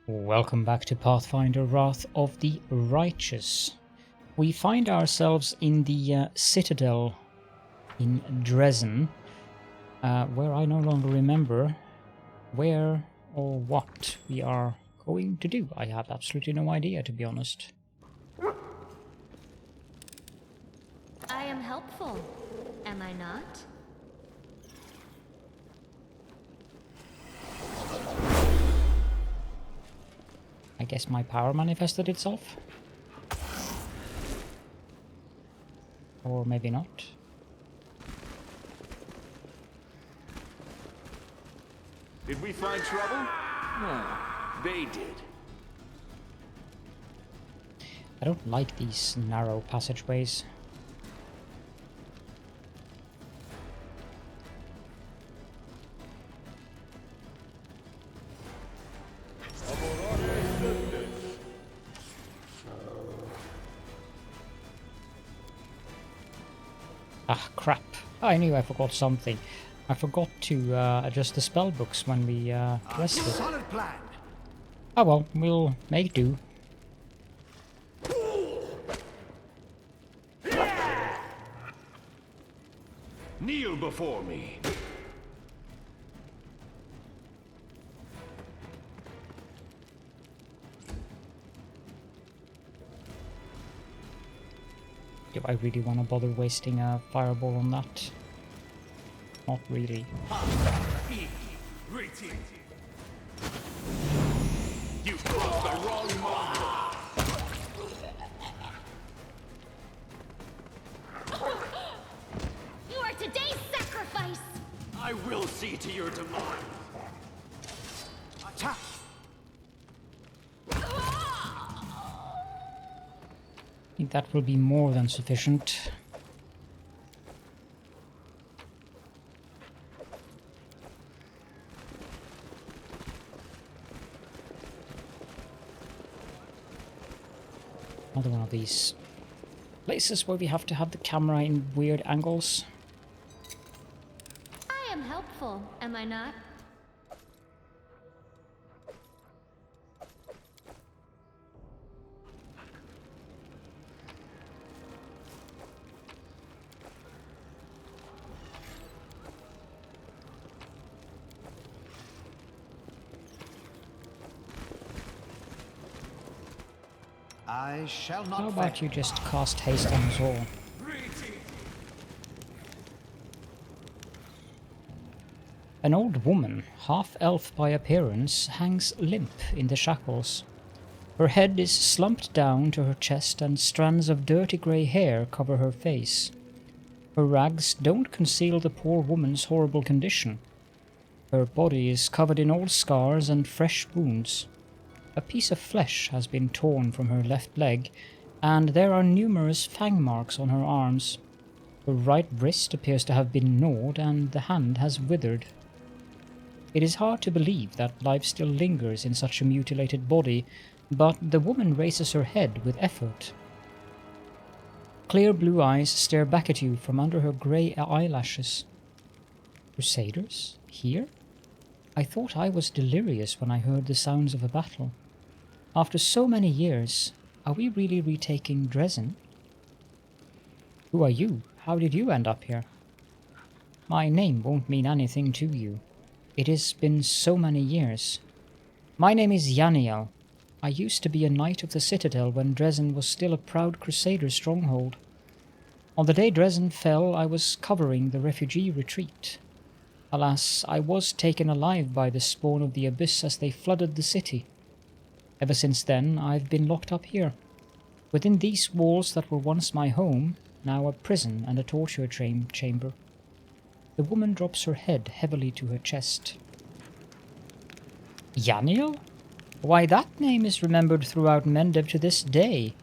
Welcome back to Pathfinder Wrath of the Righteous. We find ourselves in the Citadel in Drezen, where I no longer remember where or what we are going to do. I have absolutely no idea, to be honest. I am helpful, am I not? I guess my power manifested itself. Or maybe not. Did we find trouble? No, they did. I don't like these narrow passageways. Ah, crap. I knew I forgot something. I forgot to adjust the spell books when we rested. Solid plan. Oh well, we'll make do. Kneel before me. Do I really want to bother wasting a fireball on that? Not really. You crossed the wrong mark. You are today's sacrifice! I will see to your demise. Attack! I think that will be more than sufficient. Another one of these places where we have to have the camera in weird angles. I am helpful, am I not? I shall not How about you just cast haste on us all? An old woman, half-elf by appearance, hangs limp in the shackles. Her head is slumped down to her chest and strands of dirty grey hair cover her face. Her rags don't conceal the poor woman's horrible condition. Her body is covered in old scars and fresh wounds. A piece of flesh has been torn from her left leg, and there are numerous fang marks on her arms. Her right wrist appears to have been gnawed, and the hand has withered. It is hard to believe that life still lingers in such a mutilated body, but the woman raises her head with effort. Clear blue eyes stare back at you from under her grey eyelashes. Crusaders? Here? I thought I was delirious when I heard the sounds of a battle. After so many years, are we really retaking Drezen? Who are you? How did you end up here? My name won't mean anything to you. It has been so many years. My name is Yaniel. I used to be a knight of the Citadel when Drezen was still a proud crusader stronghold. On the day Drezen fell, I was covering the refugee retreat. Alas, I was taken alive by the spawn of the Abyss as they flooded the city. Ever since then, I've been locked up here. Within these walls that were once my home, now a prison and a torture chamber. The woman drops her head heavily to her chest. Yaniel? Why, that name is remembered throughout Mendev to this day.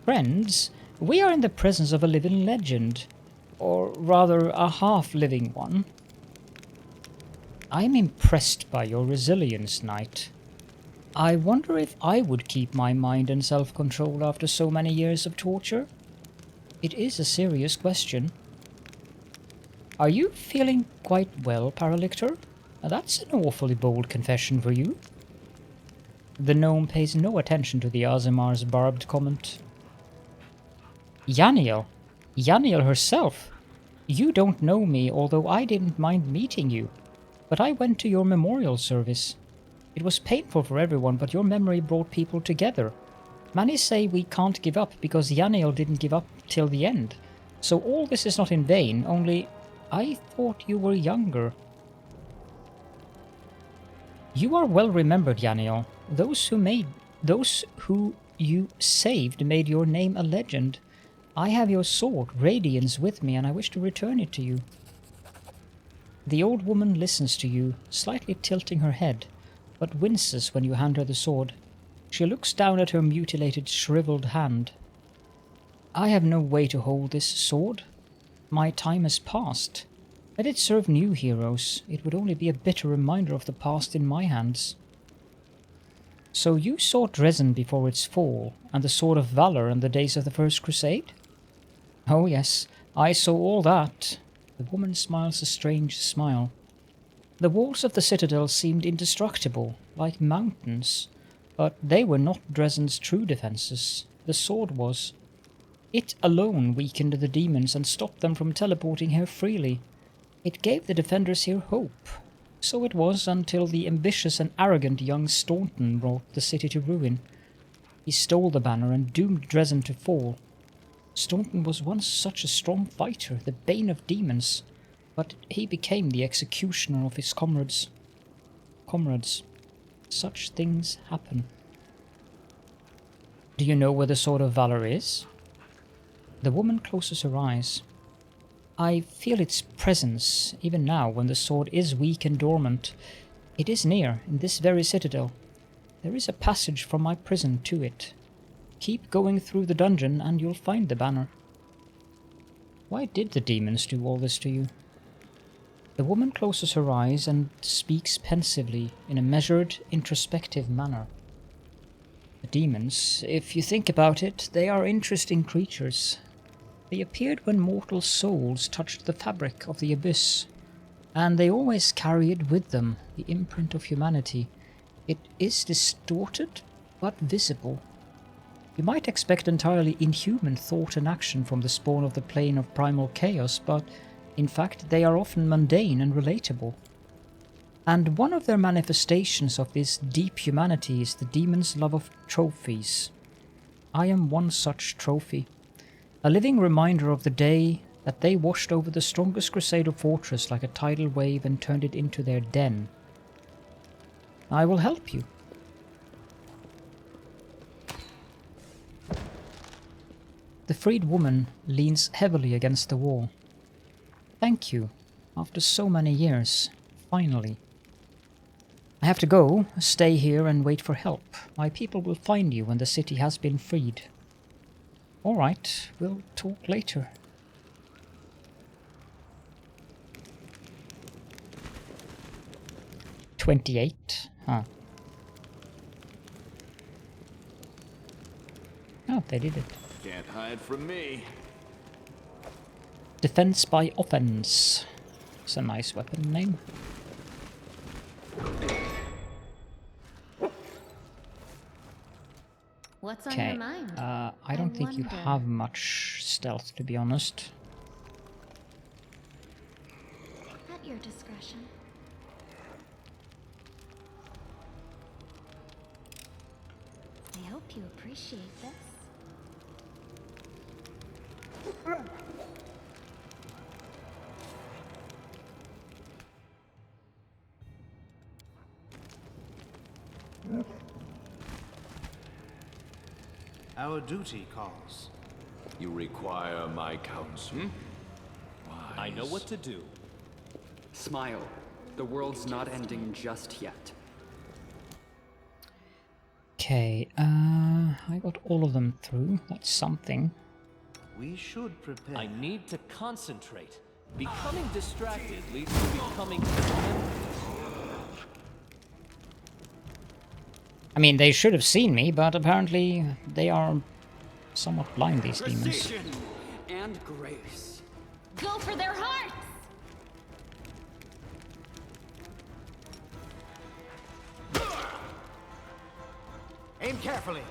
Friends, we are in the presence of a living legend. Or rather, a half-living one. I am impressed by your resilience, knight. I wonder if I would keep my mind and self-control after so many years of torture? It is a serious question. Are you feeling quite well, Paralictor? That's an awfully bold confession for you. The gnome pays no attention to the Azimar's barbed comment. Yaniel? Yaniel herself? You don't know me, although I didn't mind meeting you. But I went to your memorial service. It was painful for everyone, but your memory brought people together. Many say we can't give up because Yaniel didn't give up till the end. So all this is not in vain, only I thought you were younger. You are well remembered, Yaniel. Those who you saved made your name a legend. I have your sword, Radiance, with me, and I wish to return it to you. The old woman listens to you, slightly tilting her head, but winces when you hand her the sword. She looks down at her mutilated, shriveled hand. I have no way to hold this sword. My time has passed. Let it serve new heroes. It would only be a bitter reminder of the past in my hands. So you saw Drezen before its fall, and the Sword of Valor in the days of the First Crusade? Oh yes, I saw all that. The woman smiles a strange smile. The walls of the Citadel seemed indestructible, like mountains, but they were not Drezen's true defenses. The sword was. It alone weakened the demons and stopped them from teleporting here freely. It gave the defenders here hope. So it was until the ambitious and arrogant young Staunton brought the city to ruin. He stole the banner and doomed Drezen to fall. Staunton was once such a strong fighter, the bane of demons, but he became the executioner of his comrades. Such things happen. Do you know where the Sword of Valor is? The woman closes her eyes. I feel its presence, even now, when the sword is weak and dormant. It is near, in this very citadel. There is a passage from my prison to it. Keep going through the dungeon and you'll find the banner. Why did the demons do all this to you? The woman closes her eyes and speaks pensively, in a measured, introspective manner. The demons, if you think about it, they are interesting creatures. They appeared when mortal souls touched the fabric of the abyss, and they always carried with them the imprint of humanity. It is distorted, but visible. You might expect entirely inhuman thought and action from the spawn of the plane of primal chaos, but in fact they are often mundane and relatable. And one of their manifestations of this deep humanity is the demon's love of trophies. I am one such trophy. A living reminder of the day that they washed over the strongest crusader fortress like a tidal wave and turned it into their den. I will help you. The freed woman leans heavily against the wall. Thank you. After so many years, finally. I have to go. Stay here and wait for help. My people will find you when the city has been freed. All right, we'll talk later. $28. Huh. Oh, they did it. Can't hide from me. Defense by offense. It's a nice weapon name. What's on Okay. your mind? I don't think you wonder. have much stealth, to be honest. At your discretion. I hope you appreciate this. Our duty calls. You require my counsel. I know what to do. Smile. The world's not ending just yet. Okay, I got all of them through. That's something. We should prepare. I need to concentrate. Becoming distracted leads to becoming dismembered. I mean, they should have seen me, but apparently they are somewhat blind, these demons. Precision and grace. Go for their hearts! Aim carefully.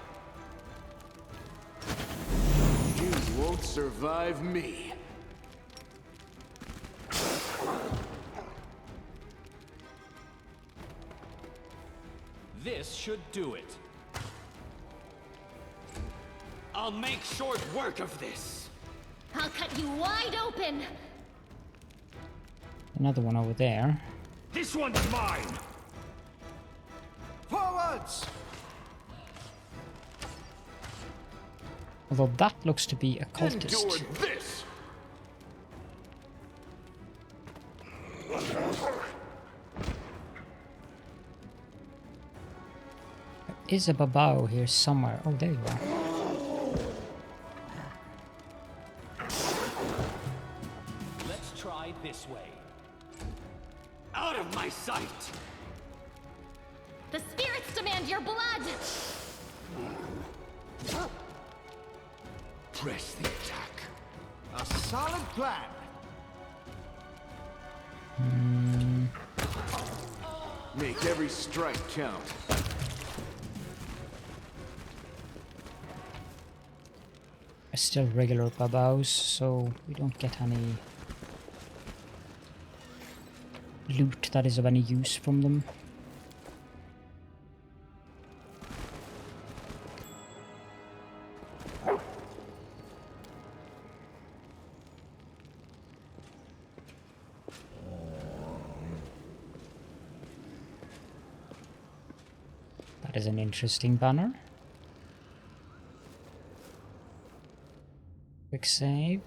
You won't survive me. This should do it. I'll make short work of this. I'll cut you wide open. Another one over there. This one's mine. Forwards! Although that looks to be a Endure cultist. this! There is a babao here somewhere. Oh, there you are. Let's try this way. Out of my sight! The spirits demand your blood. Press the attack. A solid plan. Make every strike count. Still regular babaos, so we don't get any loot that is of any use from them. That is an interesting banner. Quick save.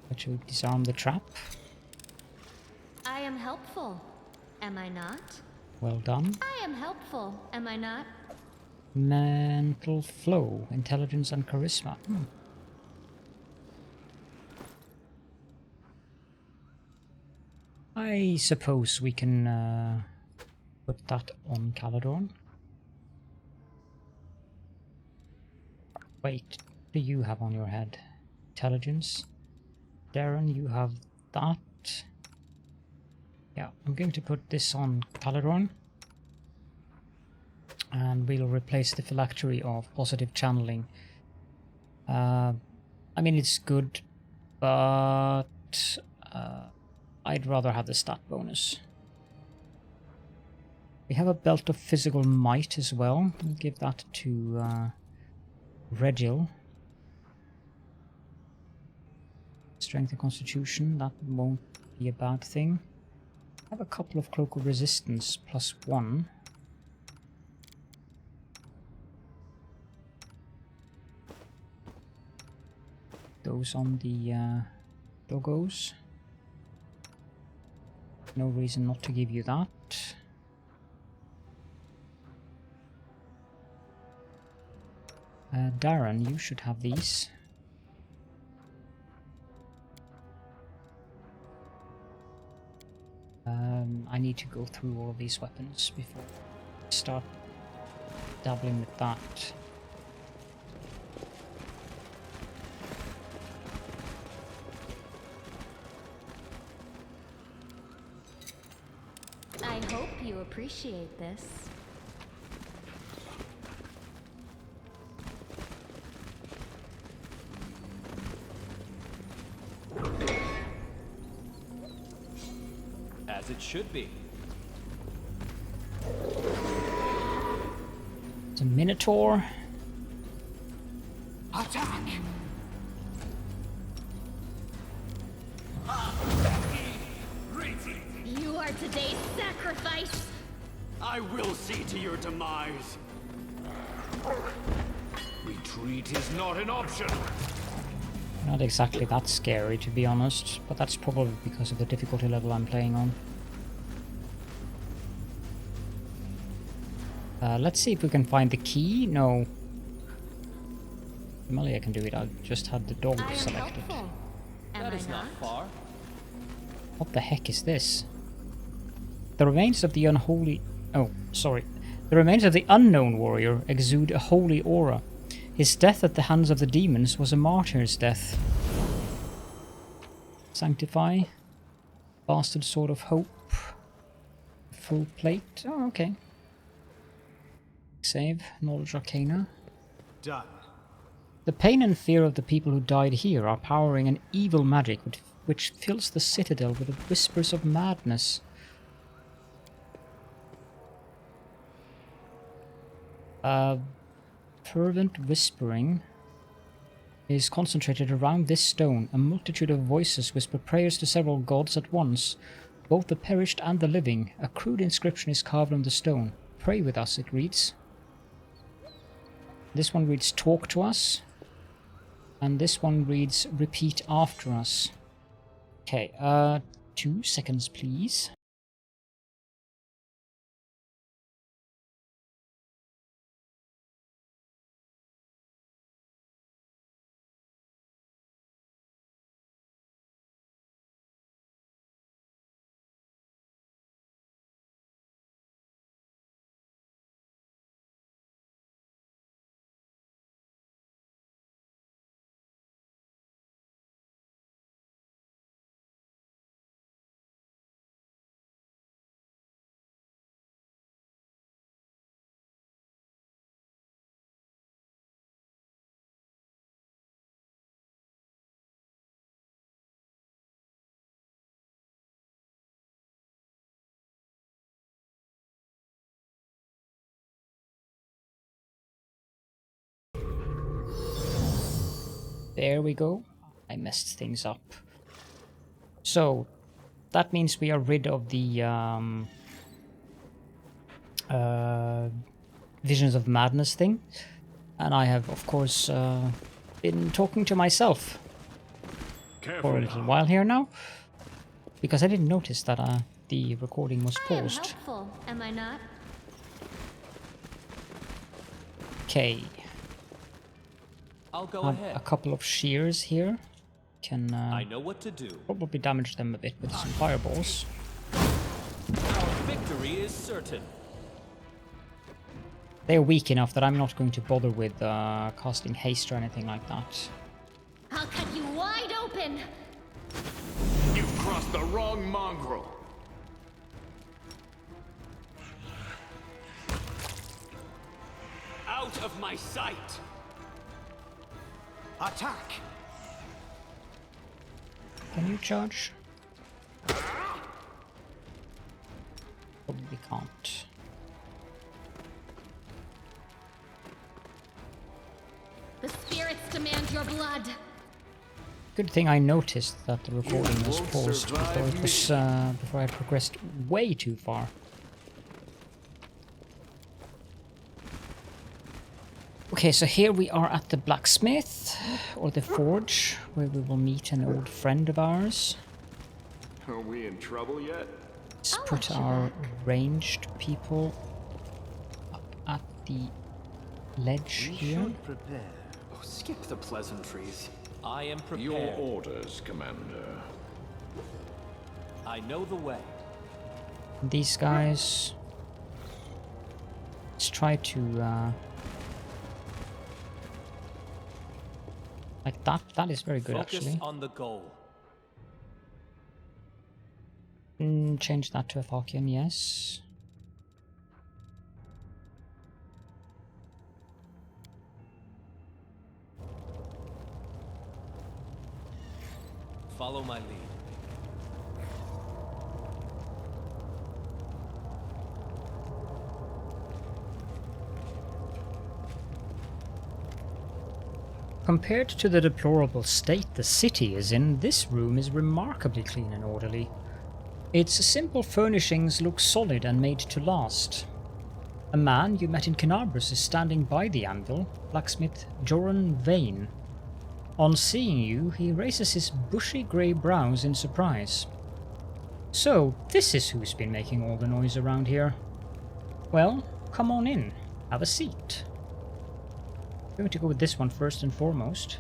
Let you disarm the trap. I am helpful, am I not? Well done. I am helpful, am I not? Mental flow, intelligence and charisma. I suppose we can put that on Caladorn. Wait, what do you have on your head? Intelligence. Darren, you have that. Yeah, I'm going to put this on Caladorn. And we'll replace the phylactery of positive channeling. I mean, it's good, but I'd rather have the stat bonus. We have a belt of physical might as well. We'll give that to Regil. Strength and constitution, that won't be a bad thing. I have a couple of cloak of resistance +1. Those on the doggos. No reason not to give you that. Darren, you should have these. I need to go through all of these weapons before I start dabbling with that. I hope you appreciate this. As it should be. It's a Minotaur. Attack! You are today's sacrifice. I will see to your demise. Retreat is not an option. Not exactly that scary, to be honest, but that's probably because of the difficulty level I'm playing on. Let's see if we can find the key. No. Normally I can do it, I just had the dog I am selected. helpful, am That I is not far. What the heck is this? The remains of the unholy... Oh, sorry. The remains of the unknown warrior exude a holy aura. His death at the hands of the demons was a martyr's death. Sanctify. Bastard Sword of Hope. Full plate. Oh, okay. Save, Knowledge Arcana. Done. The pain and fear of the people who died here are powering an evil magic which fills the Citadel with the whispers of madness. Fervent whispering is concentrated around this stone. A multitude of voices whisper prayers to several gods at once, both the perished and the living. A crude inscription is carved on the stone. Pray with us, it reads. This one reads talk to us. And this one reads repeat after us. Okay, 2 seconds please. There we go. I messed things up. So, that means we are rid of the Visions of Madness thing. And I have, of course, been talking to myself for a little while here now. Because I didn't notice that the recording was paused. I am helpful, am I not? Okay. I'll go Have ahead. a couple of shears here. Can I know what to do. probably damage them a bit with some fireballs. Our victory is certain. They're weak enough that I'm not going to bother with casting haste or anything like that. I'll cut you wide open. You've crossed the wrong mongrel. Out of my sight. Attack! Can you charge? Probably can't. The spirits demand your blood. Good thing I noticed that the recording was won't paused before survive it was before I progressed way too far. Okay, so here we are at the blacksmith, or the forge, where we will meet an old friend of ours. Are we in trouble yet? Let's put our ranged people up at the ledge here. Prepare. Oh, skip the pleasantries. I am prepared. Your orders, Commander. I know the way. And these guys, let's try to like that. That is very good, Focus actually. on the goal. Change that to a Falcon, yes. Follow my lead. Compared to the deplorable state the city is in, this room is remarkably clean and orderly. Its simple furnishings look solid and made to last. A man you met in Canarbras is standing by the anvil, blacksmith Joran Vhane. On seeing you, he raises his bushy grey brows in surprise. So, this is who's been making all the noise around here. Well, come on in, have a seat. I'm going to go with this one first and foremost.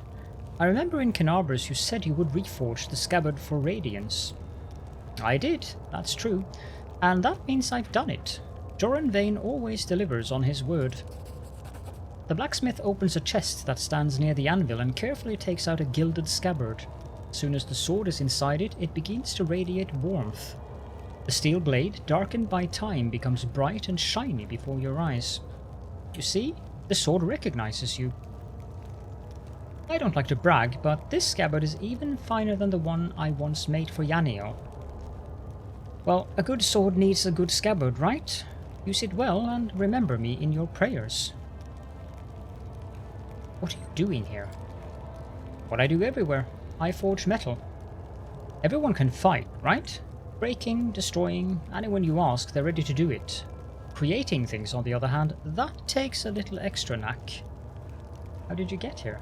I remember in Canarbras you said you would reforge the scabbard for Radiance. I did, that's true, and that means I've done it. Joran Vhane always delivers on his word. The blacksmith opens a chest that stands near the anvil and carefully takes out a gilded scabbard. As soon as the sword is inside it, it begins to radiate warmth. The steel blade, darkened by time, becomes bright and shiny before your eyes. You see? The sword recognizes you. I don't like to brag, but this scabbard is even finer than the one I once made for Yaniel. Well, a good sword needs a good scabbard, right? Use it well and remember me in your prayers. What are you doing here? What I do everywhere. I forge metal. Everyone can fight, right? Breaking, destroying, anyone you ask, they're ready to do it. Creating things, on the other hand, that takes a little extra knack. How did you get here?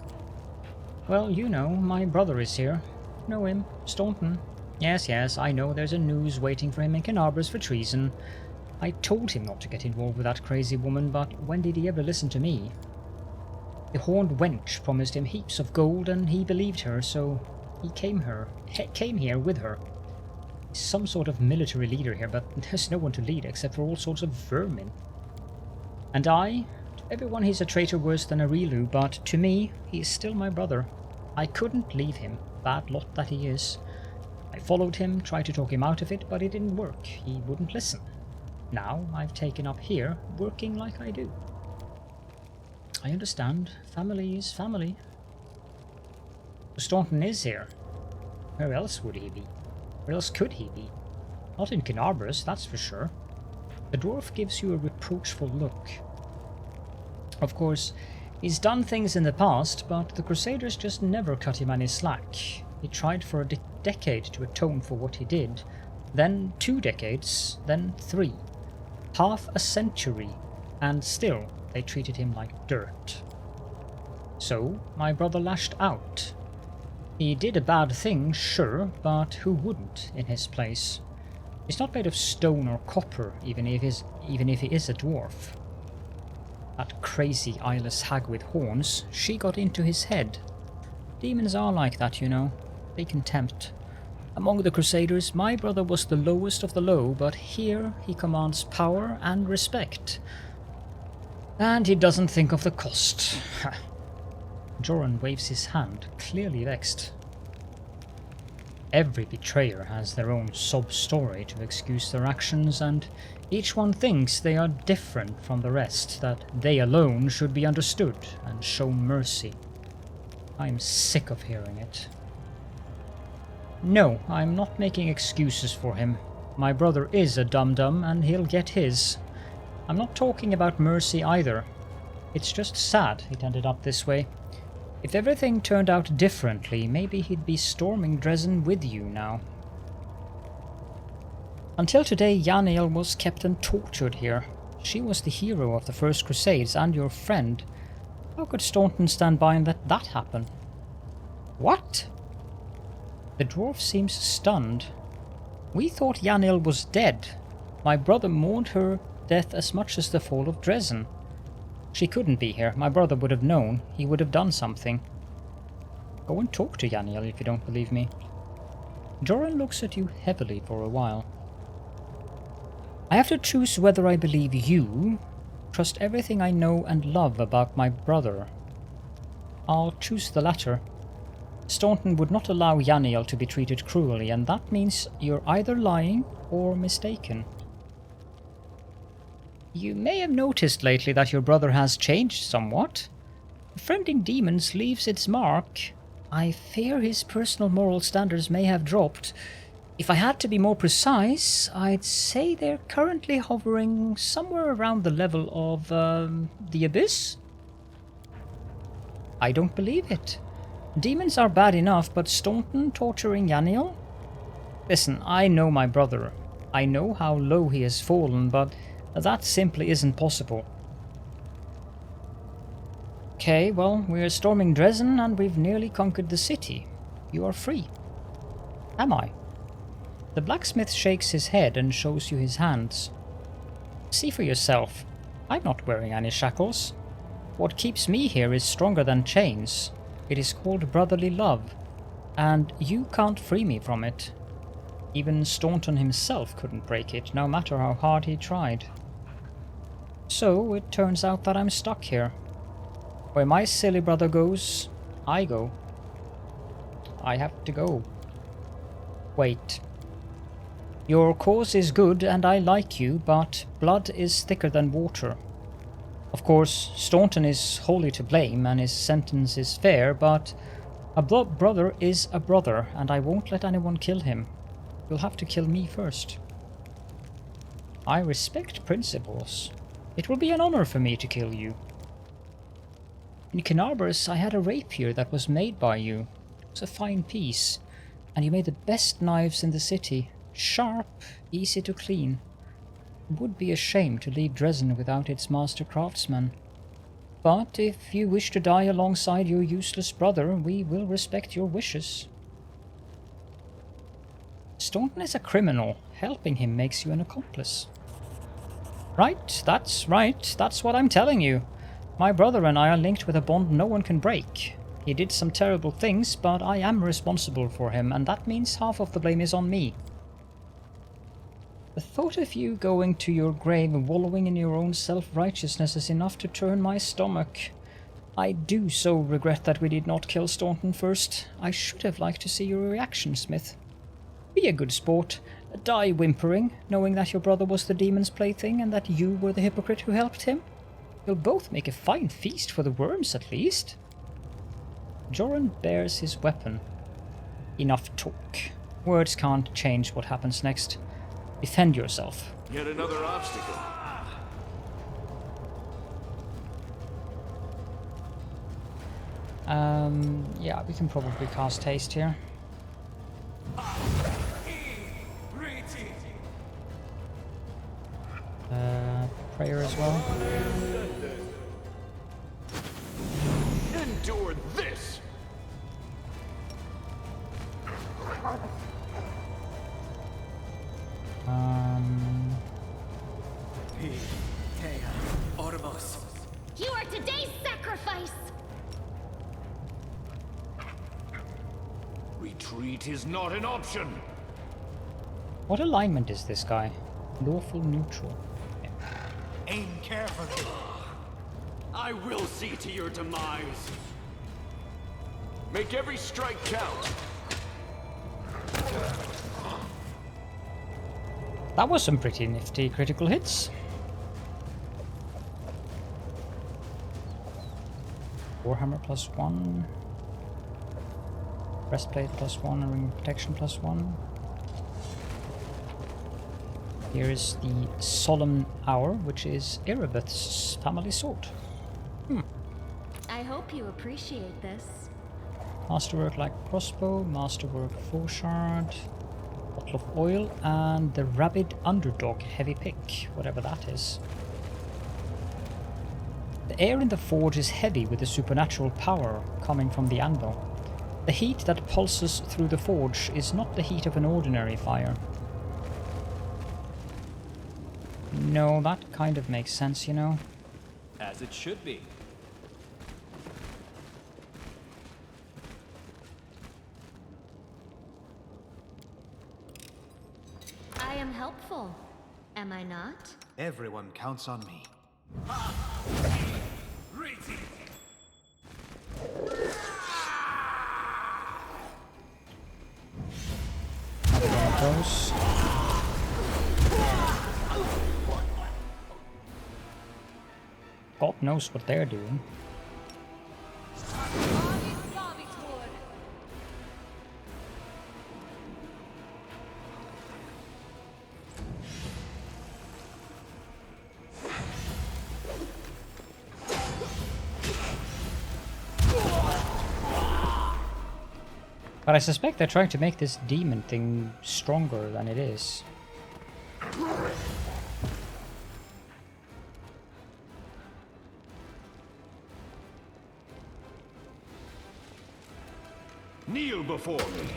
Well, you know, my brother is here. Know him, Staunton. Yes, I know there's a noose waiting for him in Canarbras for treason. I told him not to get involved with that crazy woman, but when did he ever listen to me? The horned wench promised him heaps of gold and he believed her, so he came here with her. He's some sort of military leader here, but there's no one to lead except for all sorts of vermin. And to everyone he's a traitor worse than a Rilu, but to me, he is still my brother. I couldn't leave him, bad lot that he is. I followed him, tried to talk him out of it, but it didn't work. He wouldn't listen. Now I've taken up here, working like I do. I understand. Family is family. Staunton is here. Where else would he be? Where else could he be? Not in Canarbras, that's for sure. The dwarf gives you a reproachful look. Of course, he's done things in the past, but the crusaders just never cut him any slack. He tried for a decade to atone for what he did, then 2 decades, then 3. Half a century, and still they treated him like dirt. So, my brother lashed out. He did a bad thing, sure, but who wouldn't in his place? He's not made of stone or copper, even if he is a dwarf. That crazy eyeless hag with horns, she got into his head. Demons are like that, you know. They can tempt. Among the crusaders, my brother was the lowest of the low, but here he commands power and respect. And he doesn't think of the cost. Joran waves his hand, clearly vexed. Every betrayer has their own sob-story to excuse their actions, and each one thinks they are different from the rest, that they alone should be understood and shown mercy. I am sick of hearing it. No, I'm not making excuses for him. My brother is a dum-dum, and he'll get his. I'm not talking about mercy either. It's just sad it ended up this way. If everything turned out differently, maybe he'd be storming Drezen with you now. Until today, Yaniel was kept and tortured here. She was the hero of the First Crusades and your friend. How could Staunton stand by and let that happen? What? The dwarf seems stunned. We thought Yaniel was dead. My brother mourned her death as much as the fall of Drezen. She couldn't be here. My brother would have known. He would have done something. Go and talk to Yaniel if you don't believe me. Joran looks at you heavily for a while. I have to choose whether I believe you, trust everything I know and love about my brother. I'll choose the latter. Staunton would not allow Yaniel to be treated cruelly, and that means you're either lying or mistaken. You may have noticed lately that your brother has changed somewhat. Befriending demons leaves its mark. I fear his personal moral standards may have dropped. If I had to be more precise, I'd say they're currently hovering somewhere around the level of, the Abyss? I don't believe it. Demons are bad enough, but Staunton torturing Yaniel? Listen, I know my brother. I know how low he has fallen, but that simply isn't possible. Okay, well, we're storming Drezen and we've nearly conquered the city. You are free. Am I? The blacksmith shakes his head and shows you his hands. See for yourself. I'm not wearing any shackles. What keeps me here is stronger than chains. It is called brotherly love, and you can't free me from it. Even Staunton himself couldn't break it, no matter how hard he tried. So it turns out that I'm stuck here. Where my silly brother goes, I go. I have to go. Wait. Your cause is good and I like you, but blood is thicker than water. Of course, Staunton is wholly to blame and his sentence is fair, but a brother is a brother, and I won't let anyone kill him. You'll have to kill me first. I respect principles. It will be an honor for me to kill you. In Canarbarus, I had a rapier that was made by you. It was a fine piece, and you made the best knives in the city. Sharp, easy to clean. It would be a shame to leave Drezen without its master craftsman. But if you wish to die alongside your useless brother, we will respect your wishes. Staunton is a criminal. Helping him makes you an accomplice. Right, that's what I'm telling you. My brother and I are linked with a bond no one can break. He did some terrible things, but I am responsible for him, and that means half of the blame is on me. The thought of you going to your grave and wallowing in your own self-righteousness is enough to turn my stomach. I do so regret that we did not kill Staunton first. I should have liked to see your reaction, Smith. Be a good sport. Die whimpering, knowing that your brother was the demon's plaything and that you were the hypocrite who helped him. You'll both make a fine feast for the worms, at least. Joran bares his weapon. Enough talk. Words can't change what happens next. Defend yourself. Yet another obstacle. Yeah, we can probably cast haste here. Prayer as well. Endure this! You are today's sacrifice! Retreat is not an option! What alignment is this guy? Lawful neutral. Aim carefully. I will see to your demise. Make every strike count! That was some pretty nifty critical hits. Warhammer +1. Breastplate +1 and ring of protection +1. Here is the Solemn Hour, which is Erebeth's family sword. I hope you appreciate this. Masterwork like crossbow, masterwork 4-shard, bottle of oil, and the rabid underdog heavy pick, whatever that is. The air in the forge is heavy with the supernatural power coming from the anvil. The heat that pulses through the forge is not the heat of an ordinary fire. No, that kind of makes sense, you know. As it should be. I am helpful, am I not? Everyone counts on me. Those. God knows what they're doing. But I suspect they're trying to make this demon thing stronger than it is. Kneel before me!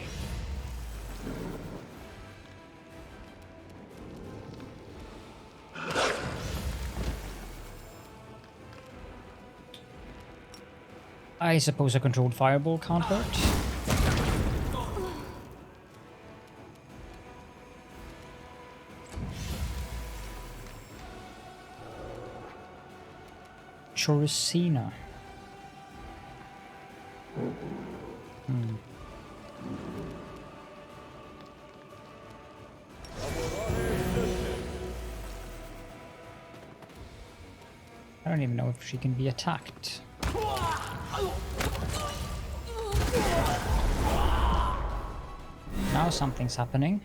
I suppose a controlled fireball can't hurt. Chorusina. I don't even know if she can be attacked. Now something's happening.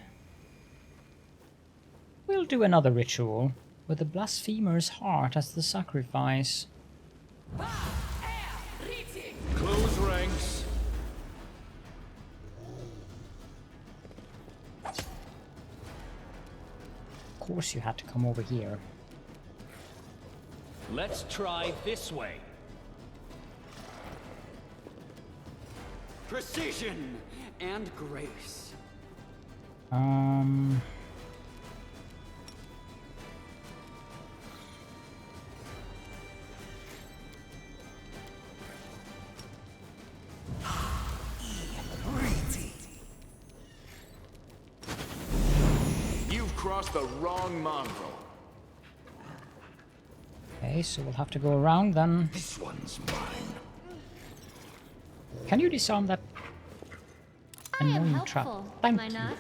We'll do another ritual with the blasphemer's heart as the sacrifice. Close ranks. Of course you had to come over here. Let's try this way. Precision and grace. You've crossed the wrong mongrel. Okay, so we'll have to go around then. This one's mine. Can you disarm that I am annoying trap? helpful, Thank am I you. not?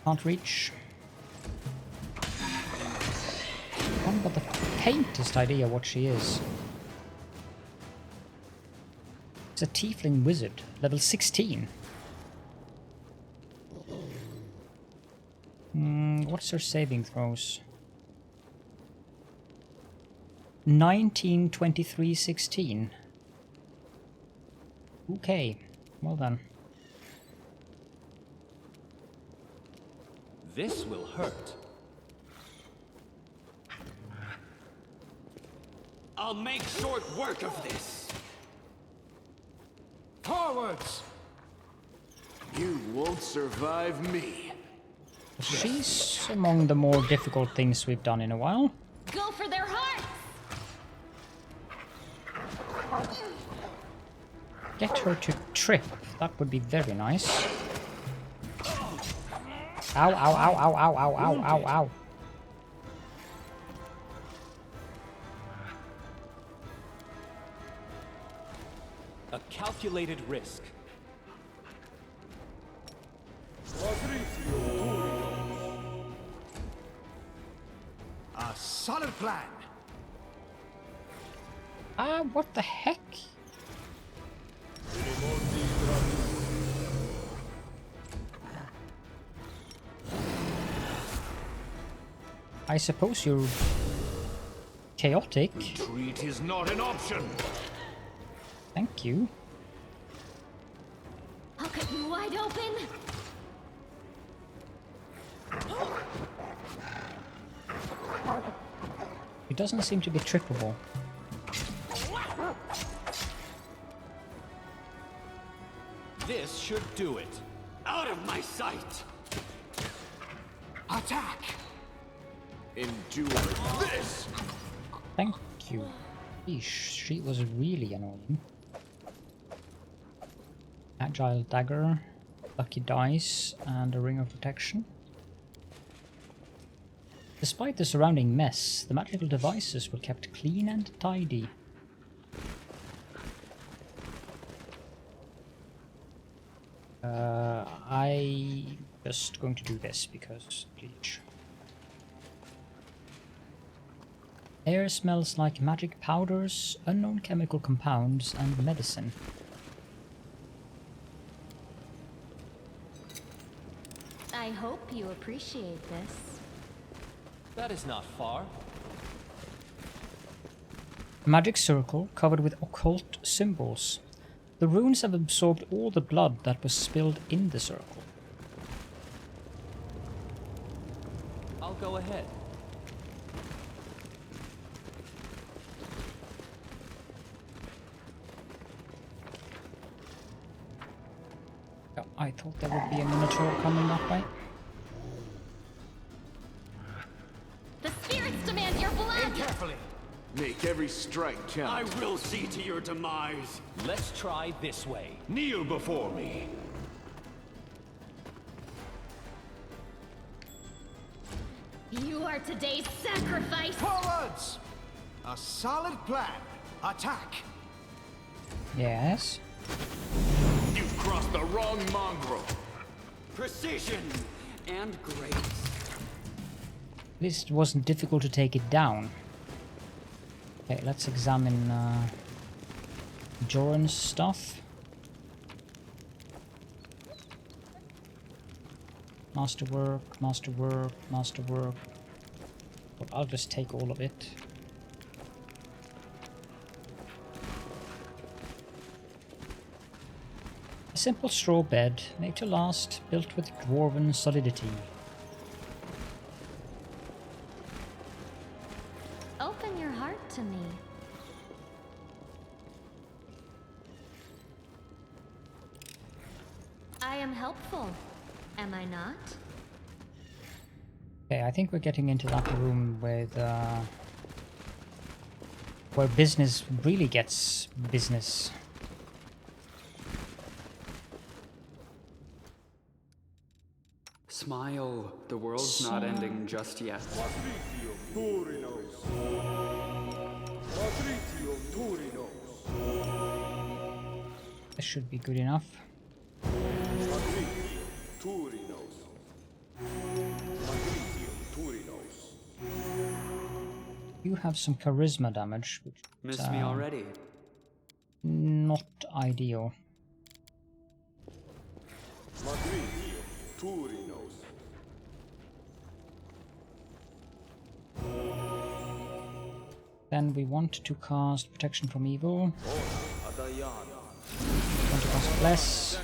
Can't reach. Haven't got the faintest idea what she is. It's a tiefling wizard, level 16. What's her saving throws? 19, 23, 16. Okay, well done. This will hurt. I'll make short work of this. Forwards! You won't survive me. She's among the more difficult things we've done in a while. Go for their hearts! Get her to trip. That would be very nice. Ow, ow, ow, ow, ow, ow, ow, ow, ow. A calculated risk. A solid plan. What the heck? I suppose you're chaotic. Retreat is not an option. Thank you. I'll cut you wide open! It doesn't seem to be trippable. This should do it. Out of my sight. Attack! Endure this! Thank you. Eesh, she was really annoying. Agile dagger, lucky dice, and a ring of protection. Despite the surrounding mess, the magical devices were kept clean and tidy. I'm just going to do this because bleach. Air smells like magic powders, unknown chemical compounds, and medicine. I hope you appreciate this. That is not far. A magic circle covered with occult symbols. The runes have absorbed all the blood that was spilled in the circle. I'll go ahead. Oh, I thought there would be a minotaur coming that way. The spirits demand your blood! Carefully. Make every strike I count. will see to your demise. Let's try this way. Kneel before me. You are today's sacrifice! Forwards! A solid plan. Attack! Yes. You've crossed the wrong mongrel. Precision and grace. At least it wasn't difficult to take it down. Okay, let's examine Joran's stuff. Masterwork, masterwork, masterwork. Well, I'll just take all of it. A simple straw bed, made to last, built with dwarven solidity. Open your heart to me. I am helpful, am I not? Okay, I think we're getting into that room with where business really gets business. Smile. The world's not ending just yet. This should be good enough. You have some charisma damage, which Miss me already? not ideal. Then we want to cast Protection from Evil. Want to cast Bless.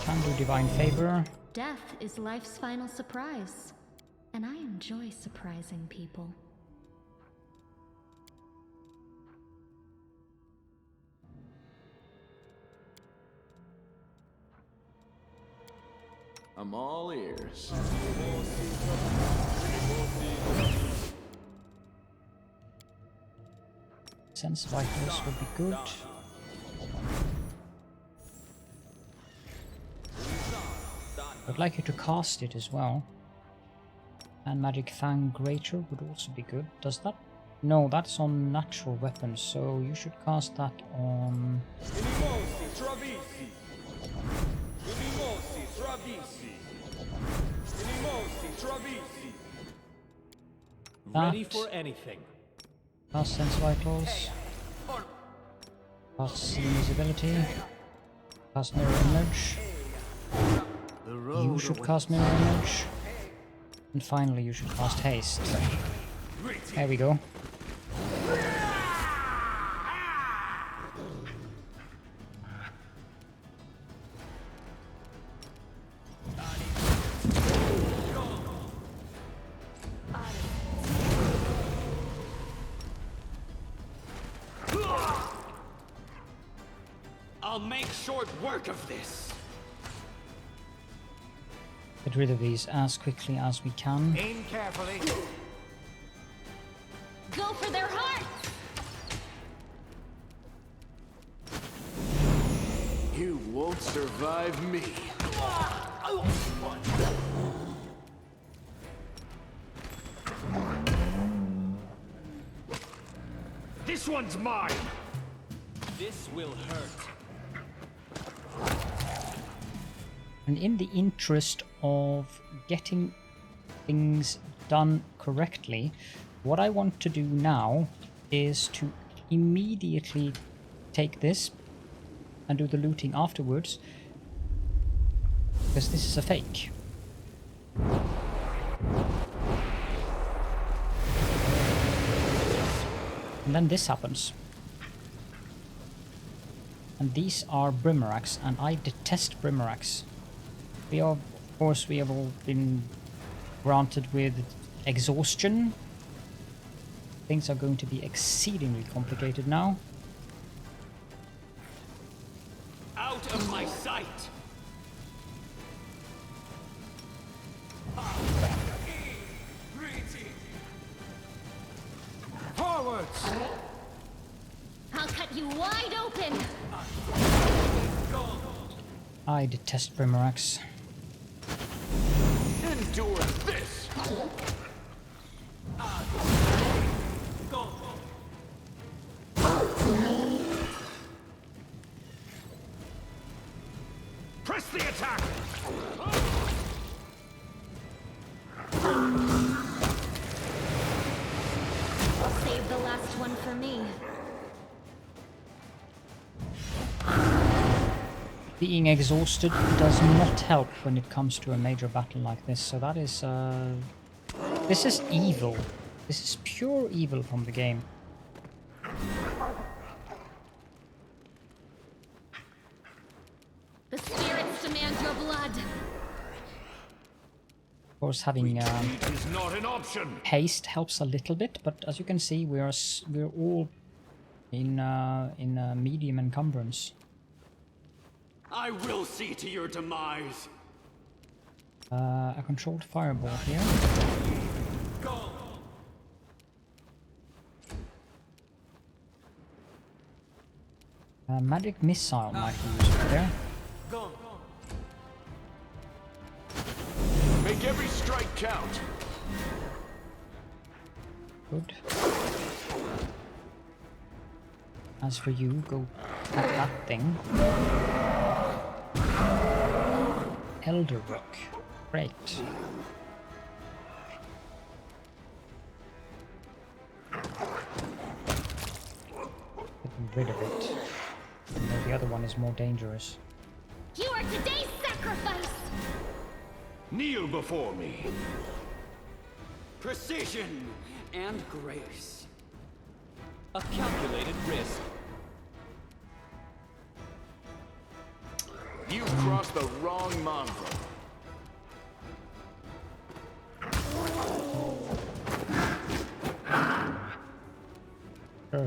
Can do Divine Favor. Death is life's final surprise, and I enjoy surprising people. I'm all ears. Sense Vitals would be good. I'd like you to cast it as well. And Magic Fang Greater would also be good. Does that? No, that's on natural weapons, so you should cast that on... Ready for anything. Cast Sense Vitals. Cast See Invisibility. Cast Mirror Image. You should cast Mirror Image. And finally you should cast Haste. There we go. I'll make short work of this. Get rid of these as quickly as we can. Aim carefully. Go for their hearts! You won't survive me. This one's mine! This will hurt. And in the interest of getting things done correctly, what I want to do now is to immediately take this and do the looting afterwards, because this is a fake. And then this happens. And these are Brimeracks, and I detest Brimeracks. Of course, we have all been granted with exhaustion. Things are going to be exceedingly complicated now. Out of my sight! Forwards! I'll cut you wide open! I detest Brimeracks. Endure this! Press the attack! Save the last one for me. Being exhausted does not help when it comes to a major battle like this, so that is this is evil. This is pure evil from the game. The spirits demand your blood. Of course, having Retreat is not an option! haste helps a little bit, but as you can see, we're all in medium encumbrance. I will see to your demise. A controlled fireball here. A magic missile might be useful there. Make every strike count. Good. As for you, go at that thing. Elder Rook. Great. Getting rid of it. No, the other one is more dangerous. You are today's sacrifice! Kneel before me! Precision and grace. A calculated risk. You've crossed the wrong mongrel.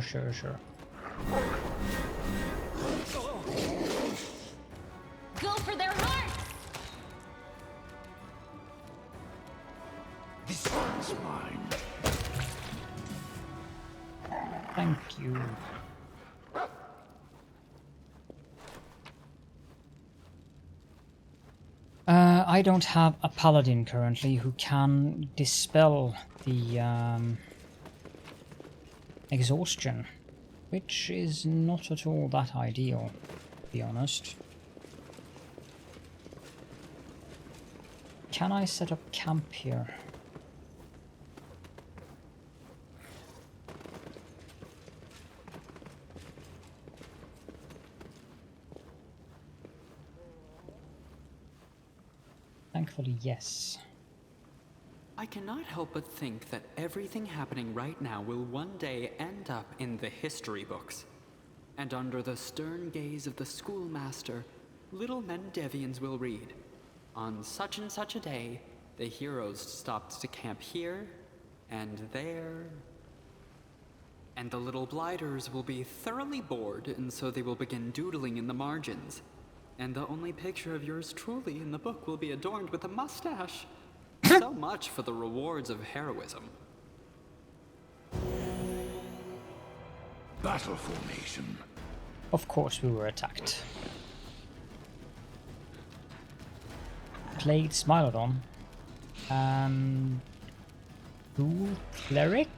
Sure. Go for their hearts! This one's mine. Thank you. I don't have a paladin currently who can dispel the exhaustion, which is not at all that ideal, to be honest. Can I set up camp here? Thankfully, yes. I cannot help but think that everything happening right now will one day end up in the history books. And under the stern gaze of the schoolmaster, little Mendevians will read, on such and such a day, the heroes stopped to camp here and there. And the little blighters will be thoroughly bored, and so they will begin doodling in the margins. And the only picture of yours truly in the book will be adorned with a mustache. So much for the rewards of heroism. Battle formation. Of course we were attacked. Played Smilodon. Ghoul Cleric?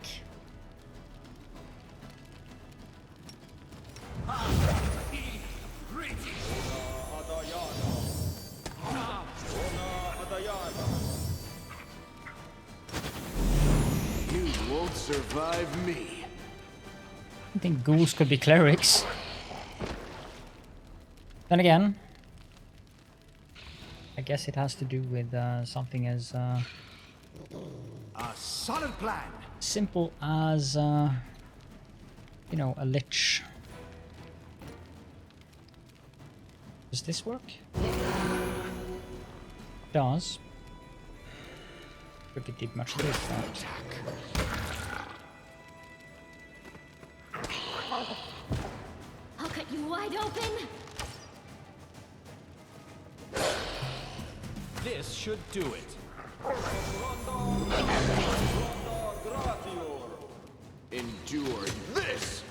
You won't survive me. I think ghouls could be clerics. Then again, I guess it has to do with something as A solid plan. simple as, you know, a lich. Does this work? Does. Look, it did much good. I'll cut you wide open! This should do it. Endure this!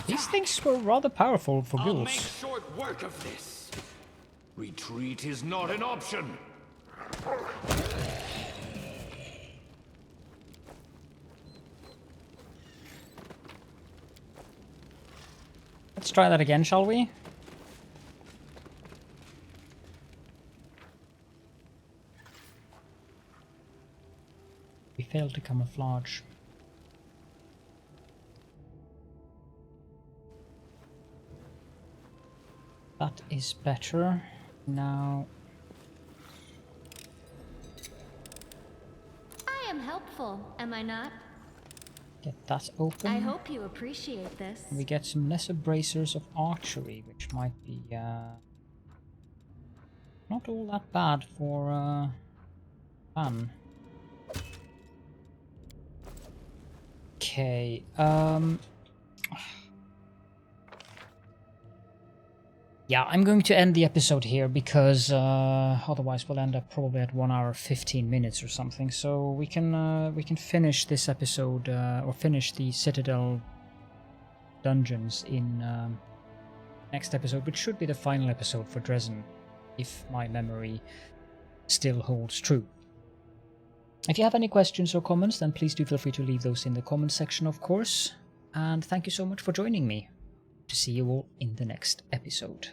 These things were rather powerful for I'll make ghouls. short work of this. Retreat is not an option. Let's try that again, shall we? We failed to camouflage. That is better. Now... I am helpful, am I not? Get that open. I hope you appreciate this. We get some lesser bracers of archery, which might be not all that bad for fun. Okay, yeah, I'm going to end the episode here because otherwise we'll end up probably at 1 hour 15 minutes or something. So we can finish this episode or finish the Citadel dungeons in next episode, which should be the final episode for Drezen, if my memory still holds true. If you have any questions or comments, then please do feel free to leave those in the comment section, of course. And thank you so much for joining me. To see you all in the next episode.